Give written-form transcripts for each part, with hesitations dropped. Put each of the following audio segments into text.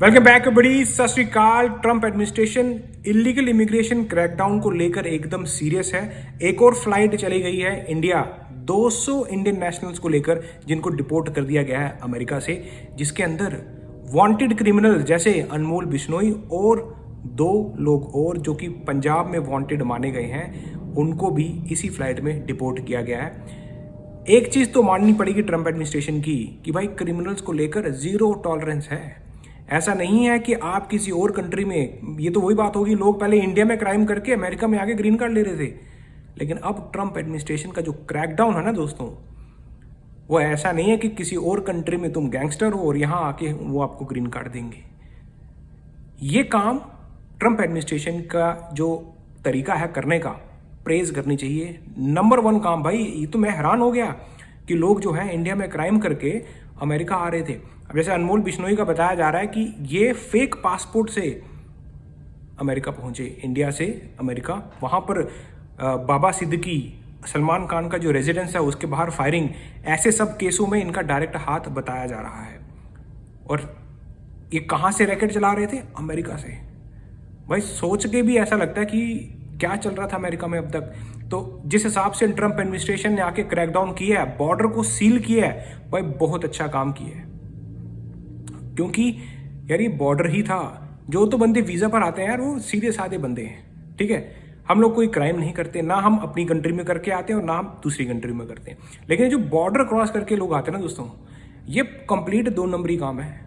Welcome back बड़ी सत श्री अकाल। Trump administration illegal immigration crackdown को लेकर एकदम सीरियस है। एक और फ्लाइट चली गई है इंडिया 200 इंडियन नेशनल्स को लेकर जिनको डिपोर्ट कर दिया गया है अमेरिका से, जिसके अंदर वांटेड क्रिमिनल जैसे अनमोल बिश्नोई और 2 लोग और जो कि पंजाब में वांटेड माने गए हैं, उनको भी इसी फ्लाइट में डिपोर्ट किया गया है। एक चीज़ तो माननी पड़ेगी ट्रंप एडमिनिस्ट्रेशन की कि भाई क्रिमिनल्स को लेकर जीरो टॉलरेंस है। ऐसा नहीं है कि आप किसी और कंट्री में, ये तो वही बात होगी, लोग पहले इंडिया में क्राइम करके अमेरिका में आके ग्रीन कार्ड ले रहे थे, लेकिन अब ट्रंप एडमिनिस्ट्रेशन का जो क्रैकडाउन है ना दोस्तों, वो ऐसा नहीं है कि किसी और कंट्री में तुम गैंगस्टर हो और यहां आके वो आपको ग्रीन कार्ड देंगे। ये काम ट्रंप एडमिनिस्ट्रेशन का जो तरीका है करने का, प्रेज करनी चाहिए। नंबर 1 काम भाई, ये तो मैं हैरान हो गया कि लोग जो है इंडिया में क्राइम करके अमेरिका आ रहे थे। अब जैसे अनमोल बिश्नोई का बताया जा रहा है कि ये फेक पासपोर्ट से अमेरिका पहुंचे, इंडिया से अमेरिका। वहां पर बाबा सिद्दीकी, सलमान खान का जो रेजिडेंस है उसके बाहर फायरिंग, ऐसे सब केसों में इनका डायरेक्ट हाथ बताया जा रहा है। और ये कहां से रैकेट चला रहे थे? अमेरिका से। भाई सोच के भी ऐसा लगता है कि क्या चल रहा था अमेरिका में अब तक। तो जिस हिसाब से ट्रंप एडमिनिस्ट्रेशन ने आके क्रैकडाउन किया है, बॉर्डर को सील किया है, भाई बहुत अच्छा काम किया है। क्योंकि यार ये बॉर्डर ही था। जो तो बंदे वीजा पर आते हैं यार, वो सीधे साधे बंदे हैं, ठीक है। हम लोग कोई क्राइम नहीं करते, ना हम अपनी कंट्री में करके आते हैं और ना हम दूसरी कंट्री में करते हैं। लेकिन जो बॉर्डर क्रॉस करके लोग आते हैं ना दोस्तों, ये कंप्लीट 2 नंबरी काम है।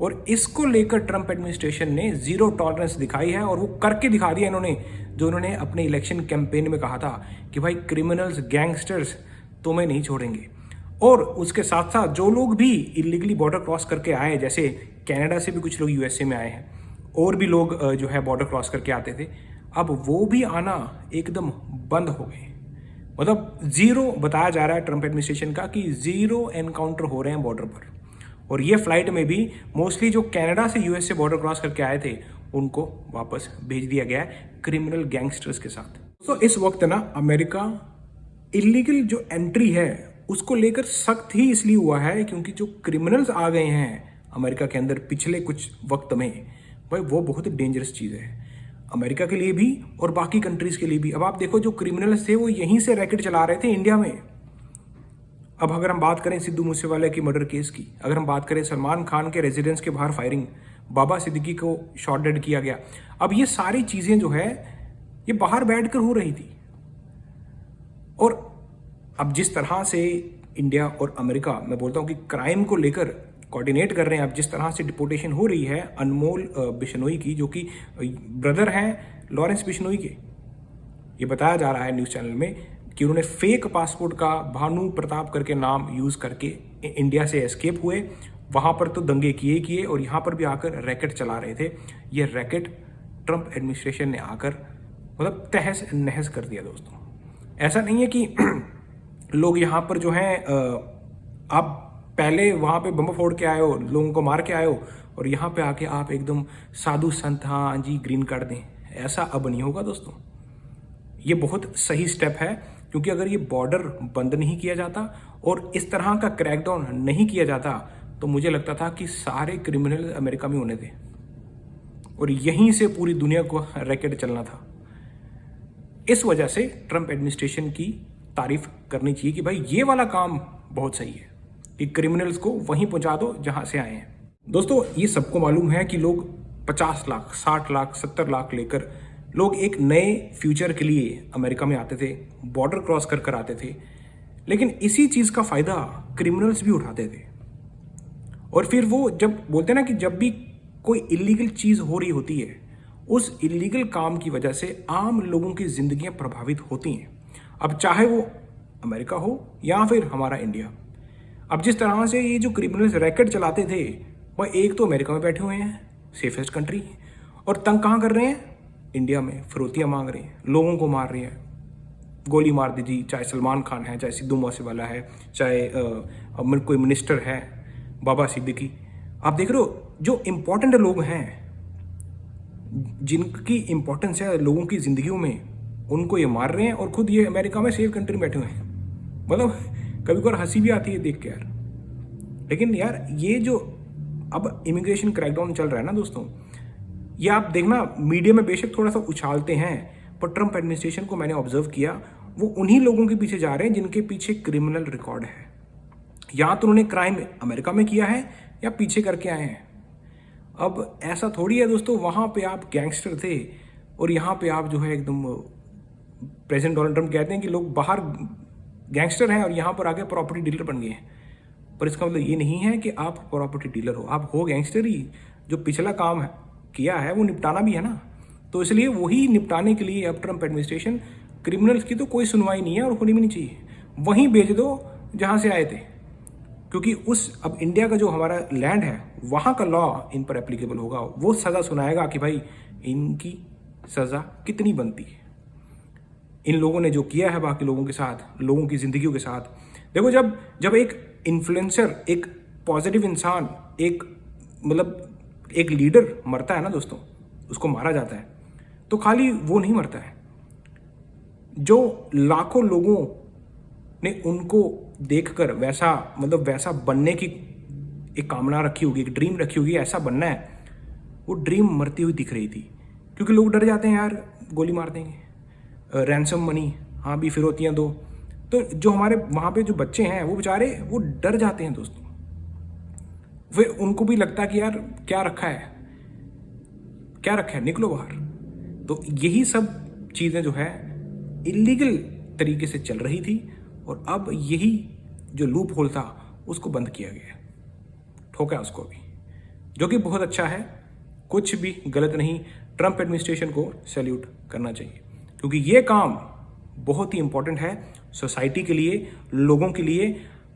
और इसको लेकर ट्रंप एडमिनिस्ट्रेशन ने जीरो टॉलरेंस दिखाई है, और वो करके दिखा दिया इन्होंने, जो उन्होंने अपने इलेक्शन कैंपेन में कहा था कि भाई क्रिमिनल्स, गैंगस्टर्स तुम्हें नहीं छोड़ेंगे। और उसके साथ साथ जो लोग भी इलीगली बॉर्डर क्रॉस करके आए, जैसे कनाडा से भी कुछ लोग यूएसए में आए हैं, और भी लोग जो है बॉर्डर क्रॉस करके आते थे, अब वो भी आना एकदम बंद हो गए। मतलब जीरो बताया जा रहा है ट्रंप एडमिनिस्ट्रेशन का कि जीरो एनकाउंटर हो रहे हैं बॉर्डर पर। और ये फ्लाइट में भी मोस्टली जो कनाडा से यूएस से बॉर्डर क्रॉस करके आए थे, उनको वापस भेज दिया गया है क्रिमिनल गैंगस्टर्स के साथ। तो इस वक्त ना अमेरिका इलीगल जो एंट्री है उसको लेकर सख्त ही इसलिए हुआ है क्योंकि जो क्रिमिनल्स आ गए हैं अमेरिका के अंदर पिछले कुछ वक्त में, भाई वो बहुत डेंजरस चीज़ है अमेरिका के लिए भी और बाकी कंट्रीज के लिए भी। अब आप देखो, जो क्रिमिनल्स थे वो यहीं से रैकेट चला रहे थे इंडिया में। अब अगर हम बात करें सिद्धू मूसेवाला की मर्डर केस की, अगर हम बात करें सलमान खान के रेजिडेंस के बाहर फायरिंग, बाबा सिद्दीकी को शॉट डेड किया गया, अब ये सारी चीज़ें जो है ये बाहर बैठकर हो रही थी। और अब जिस तरह से इंडिया और अमेरिका, मैं बोलता हूँ कि क्राइम को लेकर कोऑर्डिनेट कर रहे हैं, अब जिस तरह से डिपोर्टेशन हो रही है अनमोल बिश्नोई की, जो कि ब्रदर हैं लॉरेंस बिश्नोई के, ये बताया जा रहा है न्यूज़ चैनल में कि उन्होंने फेक पासपोर्ट का भानु प्रताप करके नाम यूज़ करके इंडिया से एस्केप हुए। वहाँ पर तो दंगे किए और यहाँ पर भी आकर रैकेट चला रहे थे। ये रैकेट ट्रंप एडमिनिस्ट्रेशन ने आकर मतलब तहस नहस कर दिया दोस्तों। ऐसा नहीं है कि लोग यहाँ पर जो हैं आप पहले वहाँ पे बम फोड़ के आए हो, लोगों को मार के आए हो, और यहाँ पे आके आप एकदम साधु संत, हाँ जी ग्रीन कार्ड दें, ऐसा अब नहीं होगा दोस्तों। ये बहुत सही स्टेप है, क्योंकि अगर ये बॉर्डर बंद नहीं किया जाता और इस तरह का क्रैकडाउन नहीं किया जाता, तो मुझे लगता था कि सारे क्रिमिनल अमेरिका में होने थे और यहीं से पूरी दुनिया को रैकेट चलना था। इस वजह से ट्रंप एडमिनिस्ट्रेशन की तारीफ करनी चाहिए कि भाई ये वाला काम बहुत सही है कि क्रिमिनल्स को वहीं पहुंचा दो जहां से आए हैं। दोस्तों, ये सबको मालूम है कि लोग 50 लाख, 60 लाख, 70 लाख लेकर लोग एक नए फ्यूचर के लिए अमेरिका में आते थे, बॉर्डर क्रॉस कर आते थे, लेकिन इसी चीज़ का फ़ायदा क्रिमिनल्स भी उठाते थे। और फिर वो जब बोलते हैं ना कि जब भी कोई इलीगल चीज़ हो रही होती है, उस इलीगल काम की वजह से आम लोगों की ज़िंदगियां प्रभावित होती हैं। अब चाहे वो अमेरिका हो या फिर हमारा इंडिया। अब जिस तरह से ये जो क्रिमिनल्स रैकेट चलाते थे, वह एक तो अमेरिका में बैठे हुए हैं, सेफेस्ट कंट्री, और तंग कहाँ कर रहे हैं? इंडिया में फिरौतियाँ मांग रहे हैं, लोगों को मार रहे हैं, गोली मार दीजिए। चाहे सलमान खान है, चाहे सिद्धू मूसेवाला है, चाहे कोई मिनिस्टर है, बाबा सिद्दीकी। आप देख रहे हो, जो इम्पोर्टेंट लोग हैं, जिनकी इम्पोर्टेंस है लोगों की ज़िंदगियों में, उनको ये मार रहे हैं और खुद ये अमेरिका में सेफ कंट्री में बैठे हुए हैं। मतलब कभी कभार हंसी भी आती है देख के यार। लेकिन यार ये जो अब इमिग्रेशन क्रैकडाउन चल रहा है ना दोस्तों, ये आप देखना मीडिया में बेशक थोड़ा सा उछालते हैं, पर ट्रंप एडमिनिस्ट्रेशन को मैंने ऑब्जर्व किया, वो उन्हीं लोगों के पीछे जा रहे हैं जिनके पीछे क्रिमिनल रिकॉर्ड है। या तो उन्होंने क्राइम अमेरिका में किया है या पीछे करके आए हैं। अब ऐसा थोड़ी है दोस्तों, वहाँ पे आप गैंगस्टर थे और यहाँ पे आप जो है एकदम, प्रेसिडेंट डोनाल्ड ट्रंप कहते हैं कि लोग बाहर गैंगस्टर हैं और यहाँ पर आके प्रॉपर्टी डीलर बन गए हैं। पर इसका मतलब ये नहीं है कि आप प्रॉपर्टी डीलर हो, आप हो गैंगस्टर ही। जो पिछला काम है किया है वो निपटाना भी है ना, तो इसलिए वही निपटाने के लिए अब ट्रंप एडमिनिस्ट्रेशन, क्रिमिनल्स की तो कोई सुनवाई नहीं है और होनी भी नहीं चाहिए, वहीं भेज दो जहाँ से आए थे। क्योंकि अब इंडिया का जो हमारा लैंड है वहाँ का लॉ इन पर एप्लीकेबल होगा, वो सज़ा सुनाएगा कि भाई इनकी सज़ा कितनी बनती है। इन लोगों ने जो किया है बाकी लोगों के साथ, लोगों की ज़िंदगियों के साथ। देखो जब एक इन्फ्लुएंसर, एक पॉजिटिव इंसान, एक मतलब एक लीडर मरता है ना दोस्तों, उसको मारा जाता है, तो खाली वो नहीं मरता है, जो लाखों लोगों ने उनको देखकर वैसा बनने की एक कामना रखी होगी, एक ड्रीम रखी होगी, ऐसा बनना है, वो ड्रीम मरती हुई दिख रही थी। क्योंकि लोग डर जाते हैं यार, गोली मार देंगे, रैंसम मनी हाँ भी फिरौतियाँ दो। तो जो हमारे वहाँ पे जो बच्चे हैं वो बेचारे वो डर जाते हैं दोस्तों। वे उनको भी लगता है कि यार क्या रखा है, निकलो बाहर। तो यही सब चीज़ें जो है इलीगल तरीके से चल रही थी, और अब यही जो लूप होल था उसको बंद किया गया, ठोका उसको अभी, जो कि बहुत अच्छा है, कुछ भी गलत नहीं। ट्रंप एडमिनिस्ट्रेशन को सैल्यूट करना चाहिए, क्योंकि ये काम बहुत ही इंपॉर्टेंट है सोसाइटी के लिए, लोगों के लिए,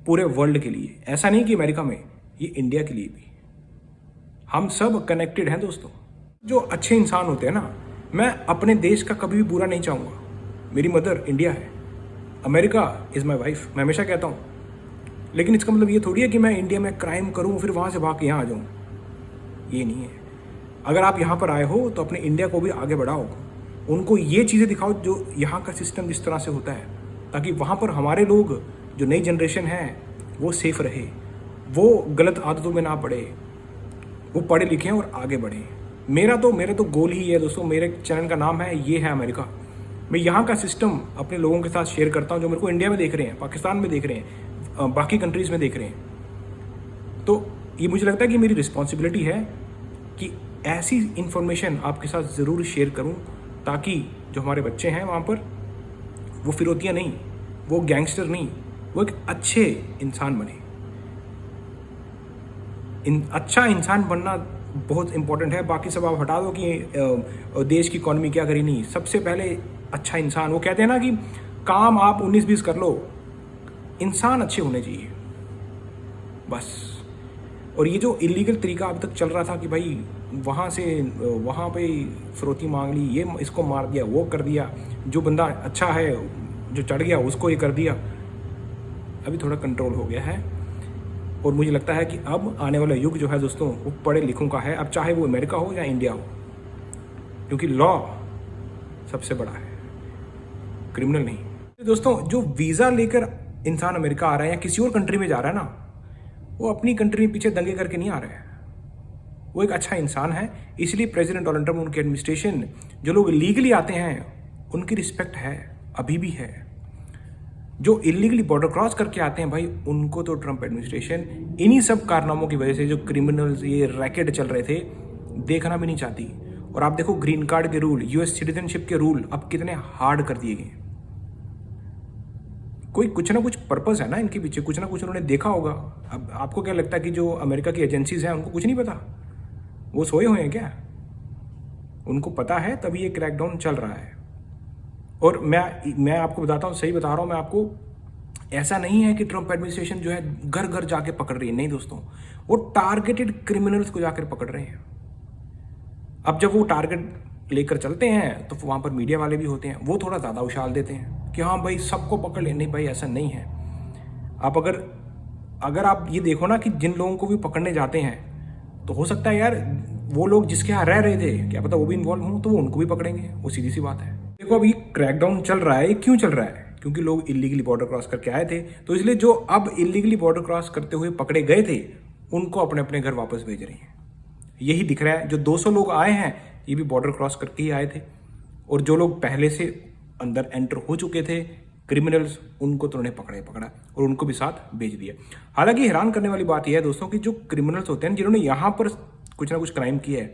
पूरे वर्ल्ड के लिए। ऐसा नहीं कि अमेरिका में, ये इंडिया के लिए भी। हम सब कनेक्टेड हैं दोस्तों। जो अच्छे इंसान होते हैं ना, मैं अपने देश का कभी भी बुरा नहीं चाहूँगा। मेरी मदर इंडिया है, अमेरिका इज़ माई वाइफ, मैं हमेशा कहता हूँ। लेकिन इसका मतलब ये थोड़ी है कि मैं इंडिया में क्राइम करूँ फिर वहाँ से भाग के यहाँ आ जाऊँ, ये नहीं है। अगर आप यहाँ पर आए हो तो अपने इंडिया को भी आगे बढ़ाओ, उनको ये चीज़ें दिखाओ जो यहाँ का सिस्टम जिस तरह से होता है, ताकि वहाँ पर हमारे लोग, जो नई जनरेशन है, वो सेफ रहे, वो गलत आदतों में ना पड़े, वो पढ़े लिखें और आगे बढ़ें। मेरा तो गोल ही है दोस्तों। मेरे चैनल का नाम है ये है अमेरिका। मैं यहाँ का सिस्टम अपने लोगों के साथ शेयर करता हूँ, जो मेरे को इंडिया में देख रहे हैं, पाकिस्तान में देख रहे हैं, बाकी कंट्रीज़ में देख रहे हैं। तो ये मुझे लगता है कि मेरी रिस्पॉन्सिबिलिटी है कि ऐसी इन्फॉर्मेशन आपके साथ ज़रूर शेयर करूँ, ताकि जो हमारे बच्चे हैं वहाँ पर, वो फिरौतियाँ नहीं, वो गैंगस्टर नहीं, वो एक अच्छे इंसान बने। अच्छा इंसान बनना बहुत इंपॉर्टेंट है। बाकी सब आप हटा दो कि देश की इकॉनमी क्या करी, नहीं, सबसे पहले अच्छा इंसान। वो कहते हैं ना कि काम आप 19-20 कर लो, इंसान अच्छे होने चाहिए बस। और ये जो इलीगल तरीका अब तक चल रहा था कि भाई वहाँ से वहाँ पे फिरौती मांग ली, ये इसको मार दिया, वो कर दिया, जो बंदा अच्छा है जो चढ़ गया उसको ये कर दिया, अभी थोड़ा कंट्रोल हो गया है। और मुझे लगता है कि अब आने वाला युग जो है दोस्तों, वो पढ़े लिखों का है। अब चाहे वो अमेरिका हो या इंडिया हो, क्योंकि लॉ सबसे बड़ा है, क्रिमिनल नहीं। दोस्तों, जो वीज़ा लेकर इंसान अमेरिका आ रहा है या किसी और कंट्री में जा रहा है ना, वो अपनी कंट्री में पीछे दंगे करके नहीं आ रहा है, वो एक अच्छा इंसान है। इसलिए प्रेसिडेंट डोनाल्ड ट्रंप, उनकी एडमिनिस्ट्रेशन, जो लोग लीगली आते हैं उनकी रिस्पेक्ट है, अभी भी है। जो इलीगली बॉर्डर क्रॉस करके आते हैं भाई, उनको तो ट्रंप एडमिनिस्ट्रेशन इन्हीं सब कारनामों की वजह से, जो क्रिमिनल्स ये रैकेट चल रहे थे, देखना भी नहीं चाहती। और आप देखो ग्रीन कार्ड के रूल, यूएस सिटीजनशिप के रूल अब कितने हार्ड कर दिए गए। कोई कुछ ना कुछ पर्पस है ना इनके पीछे, कुछ ना कुछ उन्होंने देखा होगा। अब आपको क्या लगता है कि जो अमेरिका की एजेंसीज हैं उनको कुछ नहीं पता? वो सोए हुए हैं क्या? उनको पता है, तभी ये क्रैकडाउन चल रहा है। और मैं आपको बताता हूँ, सही बता रहा हूँ मैं आपको, ऐसा नहीं है कि ट्रंप एडमिनिस्ट्रेशन जो है घर घर जाके पकड़ रही है, नहीं दोस्तों, वो टारगेटेड क्रिमिनल्स को जाकर पकड़ रहे हैं। अब जब वो टारगेट लेकर चलते हैं तो वहाँ पर मीडिया वाले भी होते हैं, वो थोड़ा ज़्यादा उछाल देते हैं कि हाँ भाई सबको पकड़ ले। नहीं भाई, ऐसा नहीं है। आप अगर आप ये देखो ना कि जिन लोगों को भी पकड़ने जाते हैं, तो हो सकता है यार वो लोग जिसके यहाँ रह रहे थे, क्या पता वो भी इन्वॉल्व हों, तो वो उनको भी पकड़ेंगे। वो सीधी सी बात है। देखो अभी क्रैकडाउन चल रहा है, क्यों चल रहा है? क्योंकि लोग इलीगली बॉर्डर क्रॉस करके आए थे। तो इसलिए जो अब इलीगली बॉर्डर क्रॉस करते हुए पकड़े गए थे, उनको अपने अपने घर वापस भेज रही हैं। यही दिख रहा है। जो 200 लोग आए हैं ये भी बॉर्डर क्रॉस करके ही आए थे, और जो लोग पहले से अंदर एंटर हो चुके थे क्रिमिनल्स, उनको तो उन्होंने पकड़ा और उनको भी साथ भेज दिया। हालांकि हैरान करने वाली बात यह है दोस्तों कि जो क्रिमिनल्स होते हैं जिन्होंने यहाँ पर कुछ ना कुछ क्राइम किया है,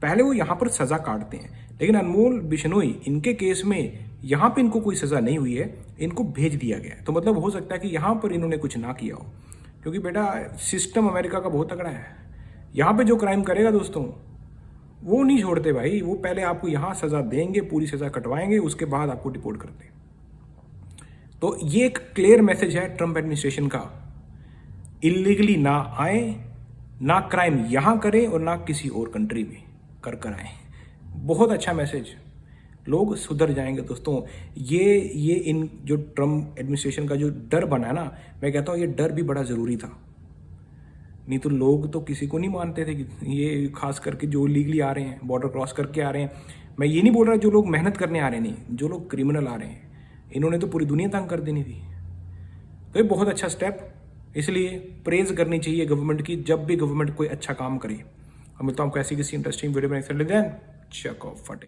पहले वो यहाँ पर सजा काटते हैं, लेकिन अनमोल बिश्नोई इनके केस में यहाँ पे इनको कोई सजा नहीं हुई है, इनको भेज दिया गया है। तो मतलब हो सकता है कि यहाँ पर इन्होंने कुछ ना किया हो, क्योंकि बेटा सिस्टम अमेरिका का बहुत तगड़ा है। यहाँ पे जो क्राइम करेगा दोस्तों वो नहीं छोड़ते भाई, वो पहले आपको यहाँ सजा देंगे, पूरी सजा कटवाएंगे, उसके बाद आपको डिपोर्ट करते हैं। तो ये एक क्लियर मैसेज है ट्रंप एडमिनिस्ट्रेशन का, इलीगली ना आए, ना क्राइम यहां करें और ना किसी और कंट्री में कर आए। बहुत अच्छा मैसेज, लोग सुधर जाएंगे दोस्तों। ये इन जो ट्रंप एडमिनिस्ट्रेशन का जो डर बना है ना, मैं कहता हूं ये डर भी बड़ा जरूरी था, नहीं तो लोग तो किसी को नहीं मानते थे कि ये, खास करके जो लीगली आ रहे हैं, बॉर्डर क्रॉस करके आ रहे हैं। मैं ये नहीं बोल रहा जो लोग मेहनत करने आ रहे हैं, नहीं, जो लोग क्रिमिनल आ रहे हैं, इन्होंने तो पूरी दुनिया तंग कर देनी थी। तो ये बहुत अच्छा स्टेप, इसलिए प्रेज करनी चाहिए गवर्नमेंट की जब भी गवर्नमेंट कोई अच्छा काम करे। और मिलता हूँ आपको ऐसी किसी इंटरेस्टिंग वीडियो में। चेक ऑफ फटे।